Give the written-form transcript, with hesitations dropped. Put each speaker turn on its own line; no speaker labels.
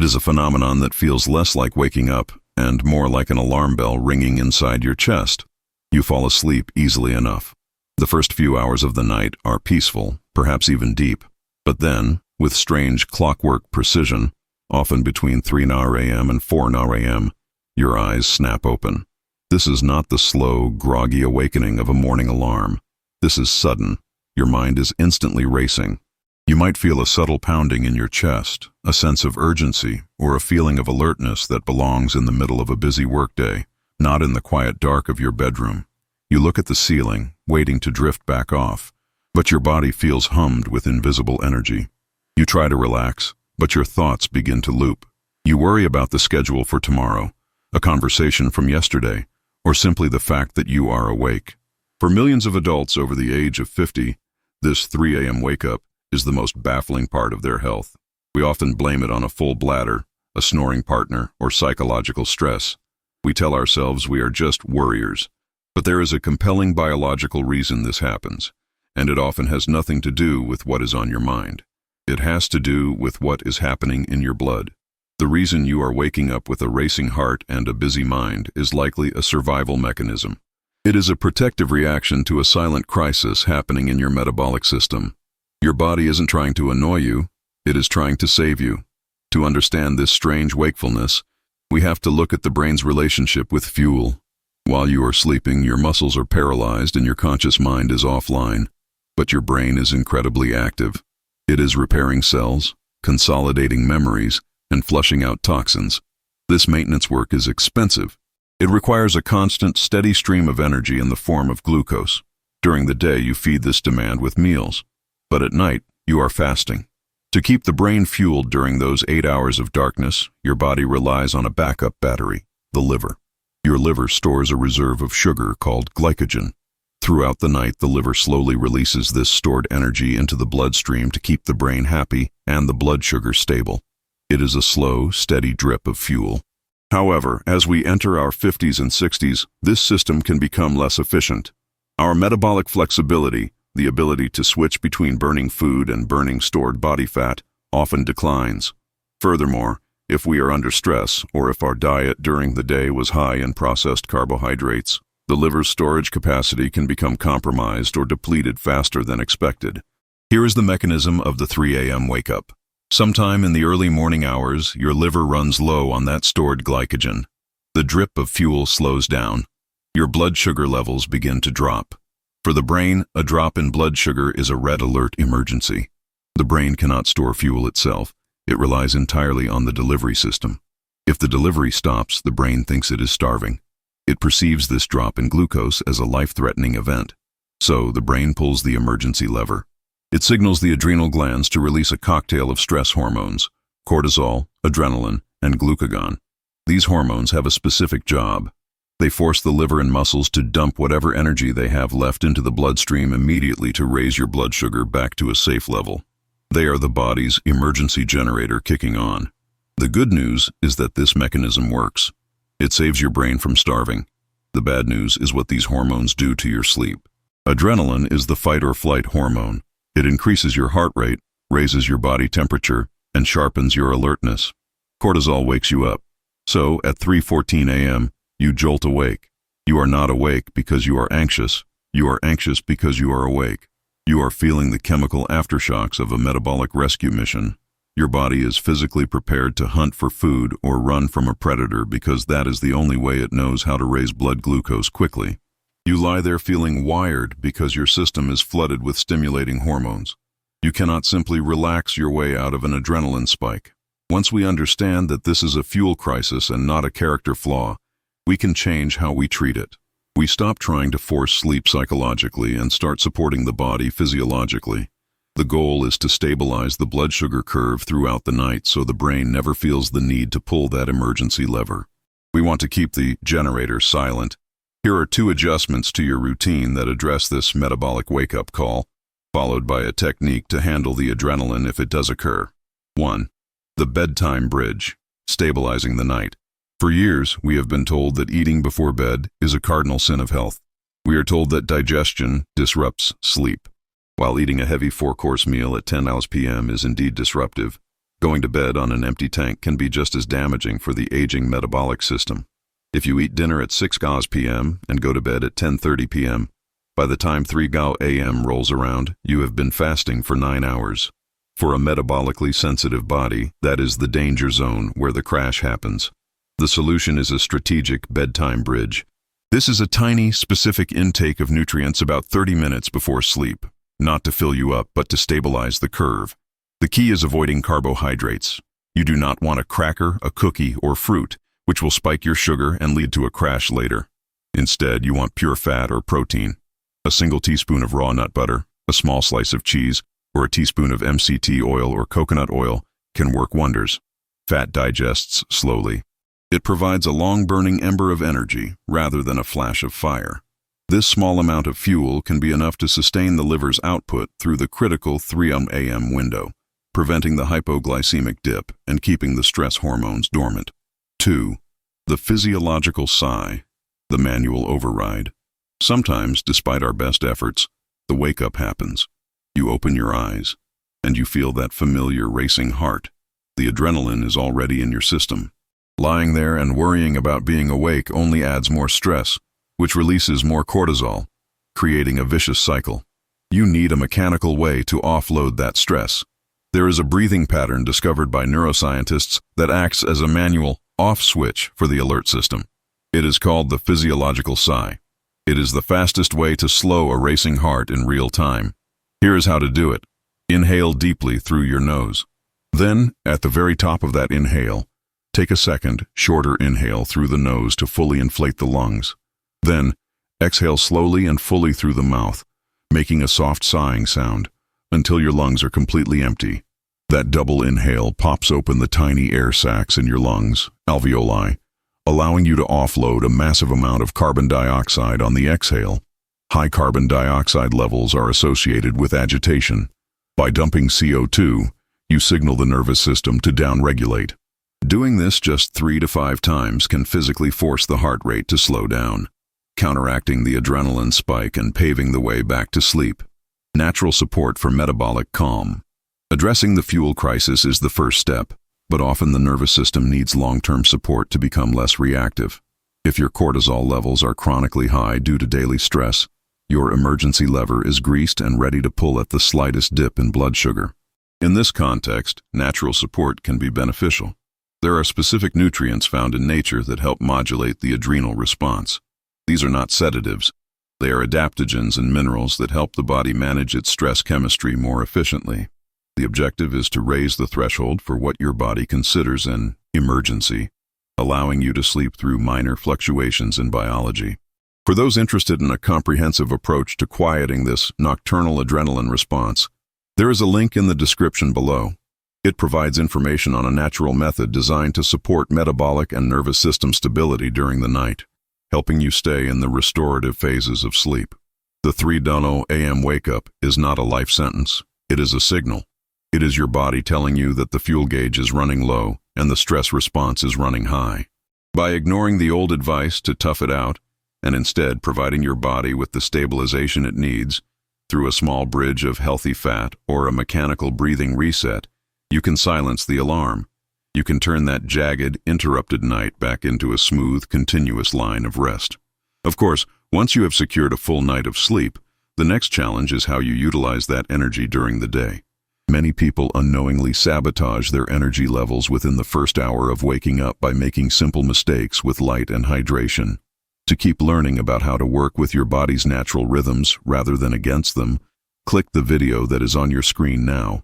is a phenomenon that feels less like waking up and more like an alarm bell ringing inside your chest. You fall asleep easily enough. The first few hours of the night are peaceful, perhaps even deep. But then, with strange clockwork precision, often between 3 a.m. and 4 a.m., your eyes snap open. This is not the slow, groggy awakening of a morning alarm. This is sudden. Your mind is instantly racing. You might feel a subtle pounding in your chest, a sense of urgency, or a feeling of alertness that belongs in the middle of a busy workday, not in the quiet dark of your bedroom. You look at the ceiling, waiting to drift back off, but your body feels hummed with invisible energy. You try to relax, but your thoughts begin to loop. You worry about the schedule for tomorrow, a conversation from yesterday, or simply the fact that you are awake. For millions of adults over the age of 50, this 3 a.m. wake-up is the most baffling part of their health. We often blame it on a full bladder, a snoring partner, or psychological stress. We tell ourselves we are just worriers. But there is a compelling biological reason this happens, and it often has nothing to do with what is on your mind. It has to do with what is happening in your blood. The reason you are waking up with a racing heart and a busy mind is likely a survival mechanism. It is a protective reaction to a silent crisis happening in your metabolic system. Your body isn't trying to annoy you, it is trying to save you. To understand this strange wakefulness, we have to look at the brain's relationship with fuel. While you are sleeping, your muscles are paralyzed and your conscious mind is offline, but your brain is incredibly active. It is repairing cells, consolidating memories, and flushing out toxins. This maintenance work is expensive. It requires a constant, steady stream of energy in the form of glucose. During the day, you feed this demand with meals, but at night, you are fasting. To keep the brain fueled during those 8 hours of darkness, your body relies on a backup battery, the liver. Your liver stores a reserve of sugar called glycogen. Throughout the night, the liver slowly releases this stored energy into the bloodstream to keep the brain happy and the blood sugar stable. It is a slow, steady drip of fuel. However, as we enter our 50s and 60s, this system can become less efficient. Our metabolic flexibility, the ability to switch between burning food and burning stored body fat, often declines. Furthermore, if we are under stress or if our diet during the day was high in processed carbohydrates, the liver's storage capacity can become compromised or depleted faster than expected. Here is the mechanism of the 3 a.m. wake-up. Sometime in the early morning hours, your liver runs low on that stored glycogen. The drip of fuel slows down. Your blood sugar levels begin to drop. For the brain, a drop in blood sugar is a red alert emergency. The brain cannot store fuel itself. It relies entirely on the delivery system. If the delivery stops, the brain thinks it is starving. It perceives this drop in glucose as a life-threatening event. So, the brain pulls the emergency lever. It signals the adrenal glands to release a cocktail of stress hormones, cortisol, adrenaline, and glucagon. These hormones have a specific job. They force the liver and muscles to dump whatever energy they have left into the bloodstream immediately to raise your blood sugar back to a safe level. They are the body's emergency generator kicking on. The good news is that this mechanism works. It saves your brain from starving. The bad news is what these hormones do to your sleep. Adrenaline is the fight or flight hormone. It increases your heart rate, raises your body temperature, and sharpens your alertness. Cortisol wakes you up. So, at 3:14 a.m., you jolt awake. You are not awake because you are anxious. You are anxious because you are awake. You are feeling the chemical aftershocks of a metabolic rescue mission. Your body is physically prepared to hunt for food or run from a predator because that is the only way it knows how to raise blood glucose quickly. You lie there feeling wired because your system is flooded with stimulating hormones. You cannot simply relax your way out of an adrenaline spike. Once we understand that this is a fuel crisis and not a character flaw, we can change how we treat it. We stop trying to force sleep psychologically and start supporting the body physiologically. The goal is to stabilize the blood sugar curve throughout the night so the brain never feels the need to pull that emergency lever. We want to keep the generator silent. Here are 2 adjustments to your routine that address this metabolic wake-up call, followed by a technique to handle the adrenaline if it does occur. 1. The Bedtime Bridge, stabilizing the night. For years, we have been told that eating before bed is a cardinal sin of health. We are told that digestion disrupts sleep. While eating a heavy 4-course meal at 10 p.m. is indeed disruptive, Going to bed on an empty tank can be just as damaging for the aging metabolic system. If you eat dinner at 6 p.m. and go to bed at 10:30 p.m., by the time 3 a.m. rolls around, you have been fasting for 9 hours. For a metabolically sensitive body, that is the danger zone where the crash happens. The solution is a strategic bedtime bridge. This is a tiny, specific intake of nutrients about 30 minutes before sleep, not to fill you up, but to stabilize the curve. The key is avoiding carbohydrates. You do not want a cracker, a cookie, or fruit, which will spike your sugar and lead to a crash later. Instead, you want pure fat or protein. A single teaspoon of raw nut butter, a small slice of cheese, or a teaspoon of MCT oil or coconut oil can work wonders. Fat digests slowly. It provides a long-burning ember of energy rather than a flash of fire. This small amount of fuel can be enough to sustain the liver's output through the critical 3 a.m. window, preventing the hypoglycemic dip and keeping the stress hormones dormant. 2. The physiological sigh, the manual override. Sometimes, despite our best efforts, the wake-up happens. You open your eyes, and you feel that familiar racing heart. The adrenaline is already in your system. Lying there and worrying about being awake only adds more stress, which releases more cortisol, creating a vicious cycle. You need a mechanical way to offload that stress. There is a breathing pattern discovered by neuroscientists that acts as a manual off switch for the alert system. It is called the physiological sigh. It is the fastest way to slow a racing heart in real time. Here is how to do it. Inhale deeply through your nose. Then, at the very top of that inhale, take a second, shorter inhale through the nose to fully inflate the lungs. Then, exhale slowly and fully through the mouth, making a soft sighing sound until your lungs are completely empty. That double inhale pops open the tiny air sacs in your lungs, alveoli, allowing you to offload a massive amount of carbon dioxide on the exhale. High carbon dioxide levels are associated with agitation. By dumping CO2, you signal the nervous system to downregulate. Doing this just 3 to 5 times can physically force the heart rate to slow down, counteracting the adrenaline spike and paving the way back to sleep. Natural support for metabolic calm. Addressing the fuel crisis is the first step, but often the nervous system needs long-term support to become less reactive. If your cortisol levels are chronically high due to daily stress, your emergency lever is greased and ready to pull at the slightest dip in blood sugar. In this context, natural support can be beneficial. There are specific nutrients found in nature that help modulate the adrenal response. These are not sedatives. They are adaptogens and minerals that help the body manage its stress chemistry more efficiently. The objective is to raise the threshold for what your body considers an emergency, allowing you to sleep through minor fluctuations in biology. For those interested in a comprehensive approach to quieting this nocturnal adrenaline response, there is a link in the description below. It provides information on a natural method designed to support metabolic and nervous system stability during the night, helping you stay in the restorative phases of sleep. The 3 a.m. wake-up is not a life sentence. It is a signal. It is your body telling you that the fuel gauge is running low and the stress response is running high. By ignoring the old advice to tough it out, and instead providing your body with the stabilization it needs, through a small bridge of healthy fat or a mechanical breathing reset, you can silence the alarm. You can turn that jagged, interrupted night back into a smooth, continuous line of rest. Of course, once you have secured a full night of sleep, the next challenge is how you utilize that energy during the day. Many people unknowingly sabotage their energy levels within the first hour of waking up by making simple mistakes with light and hydration. To keep learning about how to work with your body's natural rhythms rather than against them, click the video that is on your screen now.